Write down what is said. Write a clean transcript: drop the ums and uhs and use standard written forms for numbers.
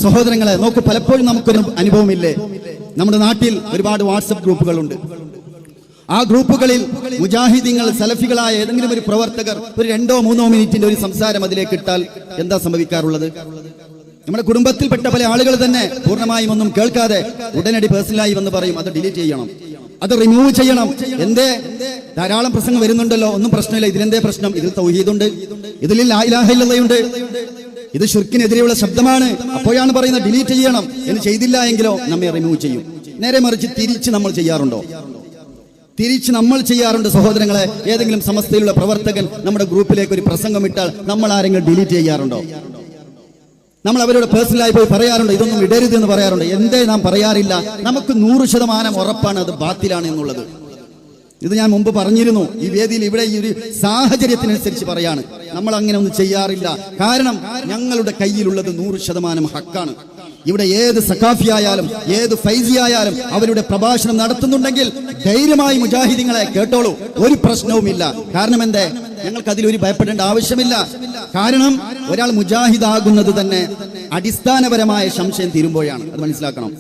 സഹോദരങ്ങളെ നോക്കൂ, പലപ്പോഴും നമുക്കൊരു അനുഭവമില്ലേ, നമ്മുടെ നാട്ടിൽ ഒരുപാട് വാട്സപ്പ് ഗ്രൂപ്പുകളുണ്ട്. ആ ഗ്രൂപ്പുകളിൽ മുജാഹിദീങ്ങൾ, സലഫികളായ ഏതെങ്കിലും ഒരു പ്രവർത്തകർ ഒരു 2-3 മിനിറ്റിന്റെ ഒരു സംസാരം അതിലേക്ക് ഇട്ടാൽ എന്താ സംഭവിക്കാറുള്ളത്? നമ്മുടെ കുടുംബത്തിൽപ്പെട്ട പല ആളുകൾ തന്നെ പൂർണ്ണമായും ഒന്നും കേൾക്കാതെ ഉടനടി പേഴ്സണലായി വന്ന് പറയും, അത് ഡിലീറ്റ് ചെയ്യണം, അത് റിമൂവ് ചെയ്യണം. എന്തേ, ധാരാളം പ്രസംഗം വരുന്നുണ്ടല്ലോ, ഒന്നും പ്രശ്നമില്ല, ഇതിലെന്തേ പ്രശ്നം? ഇതിൽ തൗഹീദുണ്ട്, ഇതിൽ ലാ ഇലാഹ ഇല്ലല്ലാഹുണ്ട്, ഇത് ശിർക്കിനെതിരെയുള്ള ശബ്ദമാണ്, അപ്പോഴാണ് പറയുന്നത് ഡിലീറ്റ് ചെയ്യണം. എന്ന് ചെയ്തില്ല എങ്കിലോ നമ്മെ റിമൂവ് ചെയ്യും. നേരെ മറിച്ച് തിരിച്ച് നമ്മൾ ചെയ്യാറുണ്ടോ? തിരിച്ച് നമ്മൾ ചെയ്യാറുണ്ട് സഹോദരങ്ങളെ. ഏതെങ്കിലും സമസ്തയിലുള്ള പ്രവർത്തകൻ നമ്മുടെ ഗ്രൂപ്പിലേക്ക് ഒരു പ്രസംഗം ഇട്ടാൽ നമ്മൾ ആരെങ്കിലും ഡിലീറ്റ് ചെയ്യാറുണ്ടോ? നമ്മൾ അവരോട് പേഴ്സണലായി പോയി പറയാറുണ്ട്, ഇതൊന്നും ഇടരുത് എന്ന് പറയാറുണ്ട്. എന്തേ നാം പറയാറില്ല? നമുക്ക് 100% ഉറപ്പാണ് അത് ബാത്തിലാണ് എന്നുള്ളത്. ഇത് ഞാൻ മുമ്പ് പറഞ്ഞിരുന്നു ഈ വേദിയിൽ. ഇവിടെ ഈ ഒരു സാഹചര്യത്തിനനുസരിച്ച് പറയാണ്, നമ്മൾ അങ്ങനെ ഒന്നും ചെയ്യാറില്ല. കാരണം ഞങ്ങളുടെ കയ്യിലുള്ളത് 100% ഹക്കാണ്. ഇവിടെ ഏത് സഖാഫി ആയാലും ഏത് ഫൈസി ആയാലും അവരുടെ പ്രഭാഷണം നടത്തുന്നുണ്ടെങ്കിൽ ധൈര്യമായി മുജാഹിദീങ്ങളെ കേട്ടോളൂ, ഒരു പ്രശ്നവുമില്ല. കാരണം എന്തേ, ഞങ്ങൾക്ക് അതിലൊരു ഭയപ്പെടേണ്ട ആവശ്യമില്ല. കാരണം ഒരാൾ മുജാഹിദാകുന്നത് തന്നെ അടിസ്ഥാനപരമായ സംശയം തീരുമ്പോഴാണ്. അത് മനസ്സിലാക്കണം.